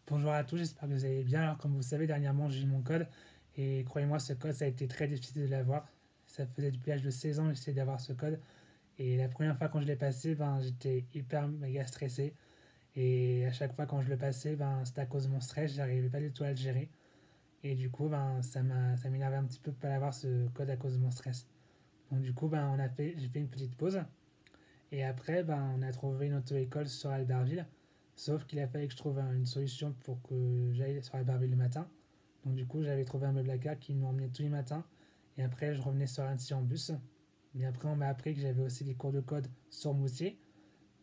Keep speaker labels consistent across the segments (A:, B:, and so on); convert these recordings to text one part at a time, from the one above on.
A: Bonjour à tous, j'espère que vous allez bien. Alors, comme vous savez, dernièrement, j'ai eu mon code et croyez-moi, ce code, ça a été très difficile de l'avoir. Ça faisait depuis l'âge de 16 ans que j'essayais d'avoir ce code et la première fois quand je l'ai passé, j'étais hyper méga stressé et à chaque fois quand je le passais, c'était à cause de mon stress, j'arrivais pas du tout à le gérer et du coup, ça m'énervait un petit peu de pas l'avoir ce code à cause de mon stress. Donc du coup, j'ai fait une petite pause et après, on a trouvé une auto-école sur Albertville. Sauf qu'il a fallu que je trouve une solution pour que j'aille sur Albertville le matin. Donc du coup, j'avais trouvé un blablacar qui m'emmenait tous les matins. Et après, je revenais sur Annecy en bus. Mais après, on m'a appris que j'avais aussi des cours de code sur Moutier.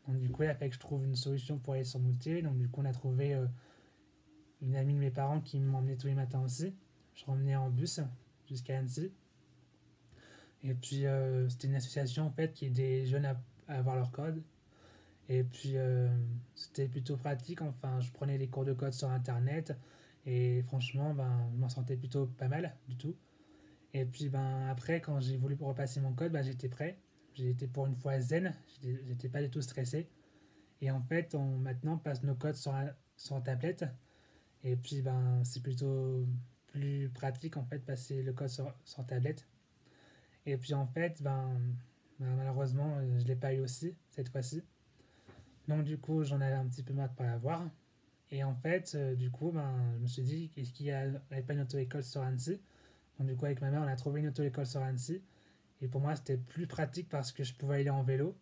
A: Donc du coup, il a fallu que je trouve une solution pour aller sur Moutier. Donc du coup, on a trouvé une amie de mes parents qui m'emmenait tous les matins aussi. Je revenais en bus jusqu'à Annecy. Et puis, c'était une association en fait qui aidait les jeunes à avoir leur code. Et puis, c'était plutôt pratique. Enfin, je prenais les cours de code sur Internet. Et franchement, je m'en sentais plutôt pas mal du tout. Et puis, après, quand j'ai voulu repasser mon code, j'étais prêt. J'ai été pour une fois zen. J'étais pas du tout stressé. Et en fait, on maintenant passe nos codes sur tablette. Et puis, c'est plutôt plus pratique en fait passer le code sur tablette. Et puis en fait, malheureusement, je l'ai pas eu aussi cette fois-ci. Donc du coup, j'en avais un petit peu marre de pas l'avoir. Et en fait, du coup, je me suis dit, est-ce qu'il n'y avait pas une auto-école sur Annecy? Donc du coup, avec ma mère, on a trouvé une auto-école sur Annecy. Et pour moi, c'était plus pratique parce que je pouvais aller en vélo.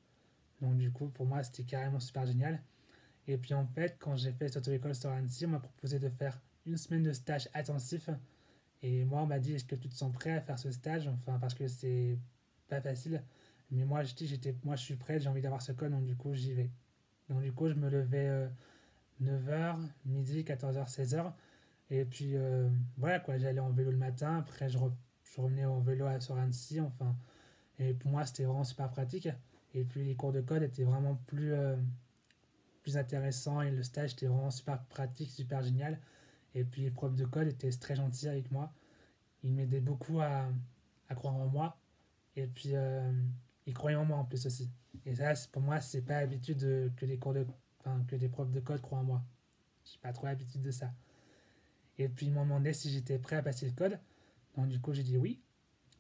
A: Donc du coup, pour moi, c'était carrément super génial. Et puis en fait, quand j'ai fait cette auto-école sur Annecy, on m'a proposé de faire une semaine de stage intensif. Et moi, on m'a dit, est-ce que tu te sens prêt à faire ce stage? Enfin, parce que c'est pas facile. Mais moi, moi, je suis prêt, j'ai envie d'avoir ce code, donc du coup, j'y vais. Donc du coup, je me levais 9h, midi, 14h, 16h. Et puis voilà quoi, j'allais en vélo le matin, après je revenais en vélo sur Annecy, enfin. Et pour moi, c'était vraiment super pratique. Et puis les cours de code étaient vraiment plus intéressants et le stage était vraiment super pratique, super génial. Et puis les profs de code étaient très gentils avec moi. Ils m'aidaient beaucoup à croire en moi. Et puis ils croyaient en moi en plus aussi. Et ça, pour moi, c'est pas l'habitude que que des profs de code croient en moi. J'ai pas trop l'habitude de ça. Et puis ils m'ont demandé si j'étais prêt à passer le code. Donc du coup j'ai dit oui.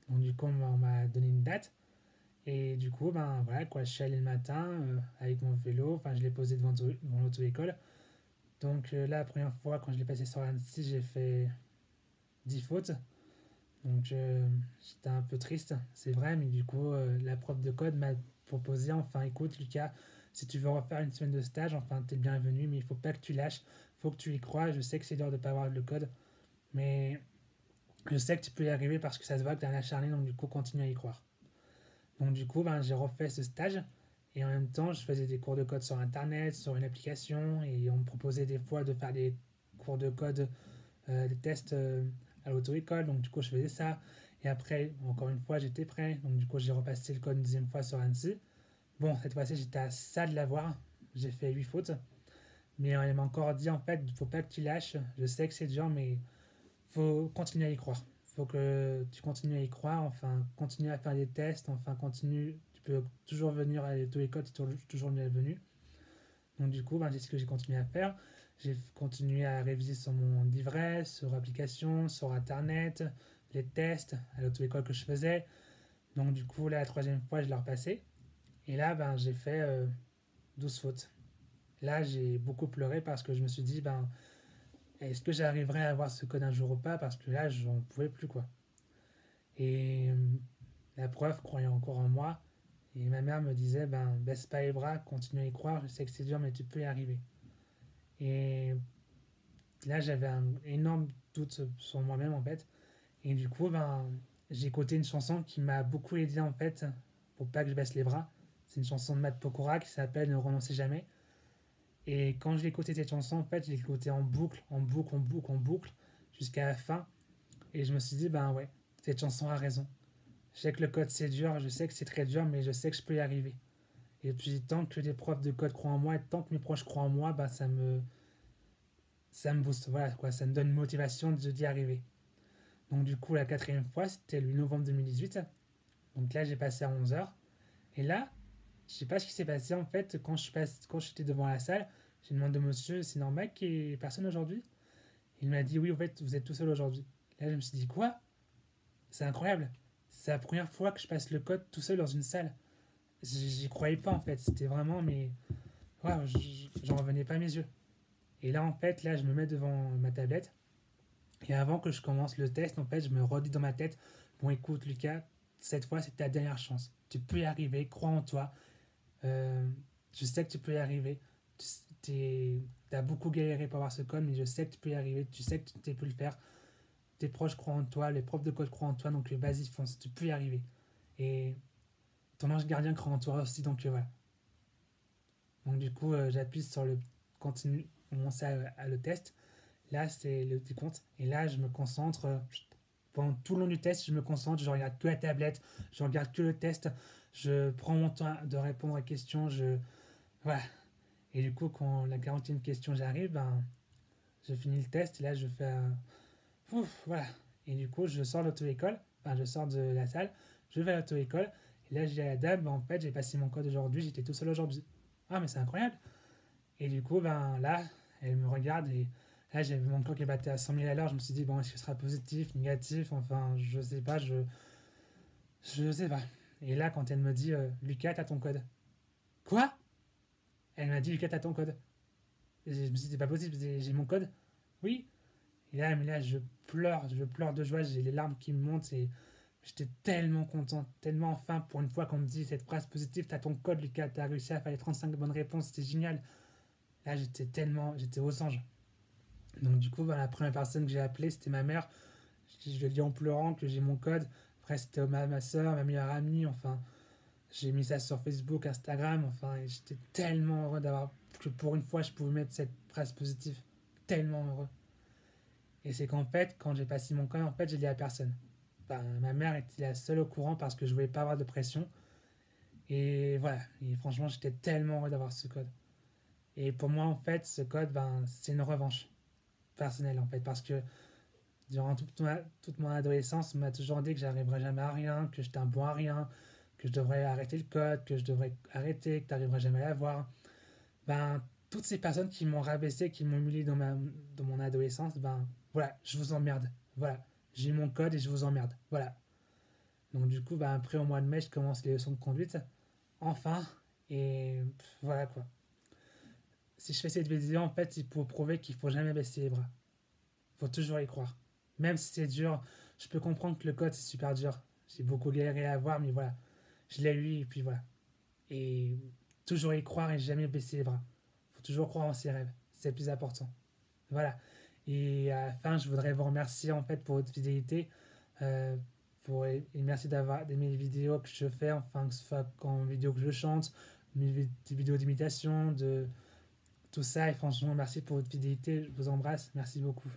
A: Donc du coup on m'a donné une date. Et du coup voilà quoi, je suis allé le matin avec mon vélo. Enfin je l'ai posé devant l'auto-école. Donc là la première fois quand je l'ai passé sur Annecy j'ai fait 10 fautes. Donc j'étais un peu triste, c'est vrai. Mais du coup la prof de code m'a proposé, enfin écoute Lucas, si tu veux refaire une semaine de stage, enfin t'es le bienvenu, mais il faut pas que tu lâches, faut que tu y crois. Je sais que c'est dur de pas avoir le code, mais je sais que tu peux y arriver parce que ça se voit que tu es un acharné, donc du coup, continue à y croire. Donc du coup, j'ai refait ce stage et en même temps, je faisais des cours de code sur Internet, sur une application et on me proposait des fois de faire des cours de code, des tests à l'auto-école, donc du coup, je faisais ça. Et après, encore une fois, j'étais prêt, donc du coup, j'ai repassé le code une deuxième fois sur Annecy. Bon, cette fois-ci, j'étais à ça de l'avoir, j'ai fait 8 fautes, mais on m'a encore dit en fait, il faut pas que tu lâches, je sais que c'est dur, mais faut continuer à y croire. Faut que tu continues à y croire, enfin, continue à faire des tests, enfin, continue. Tu peux toujours venir à tous les codes, tu es toujours le bienvenu. Donc, du coup, c'est ce que j'ai continué à faire. J'ai continué à réviser sur mon livret, sur l'application, sur internet, les tests à l'auto-école que je faisais. Donc, du coup, là, la troisième fois, je l'ai repassé. Et là, j'ai fait 12 fautes. Là, j'ai beaucoup pleuré parce que je me suis dit, est-ce que j'arriverai à avoir ce code un jour ou pas? Parce que là, j'en pouvais plus, quoi. Et la preuve croyait encore en moi. Et ma mère me disait, baisse pas les bras, continue à y croire, je sais que c'est dur, mais tu peux y arriver. Et là, j'avais un énorme doute sur moi-même, en fait. Et du coup, j'ai écouté une chanson qui m'a beaucoup aidé, en fait, pour pas que je baisse les bras. C'est une chanson de Matt Pokora qui s'appelle Ne renoncez jamais. Et quand j'ai écouté cette chanson, en fait, je l'ai écoutée en boucle, en boucle, en boucle, en boucle, jusqu'à la fin. Et je me suis dit, ouais, cette chanson a raison. Je sais que le code c'est dur, je sais que c'est très dur, mais je sais que je peux y arriver. Et puis tant que les profs de code croient en moi, et tant que mes proches croient en moi, ça me booste, voilà quoi, ça me donne une motivation d'y arriver. Donc du coup la quatrième fois c'était le 8 novembre 2018, donc là j'ai passé à 11h, et là je sais pas ce qui s'est passé en fait quand j'étais devant la salle, J'ai demandé au monsieur, c'est normal qu'il y ait personne aujourd'hui? Il m'a dit, oui, en fait, vous êtes tout seul aujourd'hui. Là, je me suis dit, quoi? C'est incroyable. C'est la première fois que je passe le code tout seul dans une salle. J'y croyais pas, en fait. C'était vraiment, mais. Ouais, j'en revenais pas à mes yeux. Et là, en fait, là, je me mets devant ma tablette. Et avant que je commence le test, en fait, je me redis dans ma tête, bon, écoute, Lucas, cette fois, c'est ta dernière chance. Tu peux y arriver, crois en toi. Euh, je sais que tu peux y arriver. Tu as beaucoup galéré pour avoir ce code, mais je sais que tu peux y arriver. Tu sais que tu peux le faire. Tes proches croient en toi, les profs de code croient en toi, donc vas-y, fonce, tu peux y arriver. Et ton ange gardien croit en toi aussi, donc voilà. Donc du coup, j'appuie sur le continue, commencer à le test. Là, c'est le décompte. Et là, je me concentre. Pendant tout le long du test, je me concentre. Je regarde que la tablette. Je regarde que le test. Je prends mon temps de répondre aux questions. Voilà. Et du coup, quand la 40e question j'arrive, ben, je finis le test. Et là, je fais un. Ouf, voilà. Et du coup, je sors de l'auto-école. Enfin, je sors de la salle. Je vais à l'auto-école. Et là, je dis à la dame, ben, en fait, j'ai passé mon code aujourd'hui. J'étais tout seul aujourd'hui. Ah, mais c'est incroyable. Et du coup, ben là, elle me regarde et là, j'avais mon cœur qui battait à 100 000 à l'heure. Je me suis dit, bon, est-ce que ce sera positif, négatif? Enfin, je sais pas, je sais pas. Et là, quand elle me dit, Lucas, t'as ton code. Quoi? Elle m'a dit, Lucas, t'as ton code. Et je me suis dit, c'est pas possible, j'ai mon code. Oui. Et là, mais là, je pleure de joie, j'ai les larmes qui me montent et j'étais tellement content, tellement enfin, pour une fois qu'on me dit cette phrase positive, t'as ton code, Lucas, t'as réussi à faire les 35 bonnes réponses, c'était génial. Là, j'étais aux anges. Donc du coup, bah, la première personne que j'ai appelée, c'était ma mère. Je lui ai dit en pleurant que j'ai mon code. Après, c'était ma soeur, ma meilleure amie. Enfin, j'ai mis ça sur Facebook, Instagram. Enfin, et j'étais tellement heureux d'avoir que pour une fois, je pouvais mettre cette phrase positive. Tellement heureux. Et c'est qu'en fait, quand j'ai passé mon code, en fait, j'ai dit à personne. Enfin, ma mère était la seule au courant parce que je voulais pas avoir de pression. Et voilà. Et franchement, j'étais tellement heureux d'avoir ce code. Et pour moi, en fait, ce code, ben, c'est une revanche personnelle, en fait, parce que durant toute mon adolescence, on m'a toujours dit que j'arriverais jamais à rien, que j'étais un bon à rien, que je devrais arrêter le code, que je devrais arrêter, que tu n'arriverais jamais à l'avoir. Ben, toutes ces personnes qui m'ont rabaissé, qui m'ont humilié dans mon adolescence, ben voilà, je vous emmerde. Voilà, j'ai mon code et je vous emmerde. Voilà. Donc du coup, ben, après au mois de mai, je commence les leçons de conduite. Enfin, et voilà quoi. Si je fais cette vidéo, en fait, c'est pour prouver qu'il faut jamais baisser les bras. Il faut toujours y croire. Même si c'est dur, je peux comprendre que le code c'est super dur. J'ai beaucoup galéré à avoir, mais voilà. Je l'ai eu et puis voilà. Et toujours y croire et jamais baisser les bras. Il faut toujours croire en ses rêves. C'est le plus important. Voilà. Et à la fin, je voudrais vous remercier en fait pour votre fidélité. Euh, et merci d'avoir d'aimer les vidéos que je fais, enfin que ce soit en vidéo que je chante, des vidéos d'imitation, de tout ça. Et franchement, merci pour votre fidélité. Je vous embrasse. Merci beaucoup.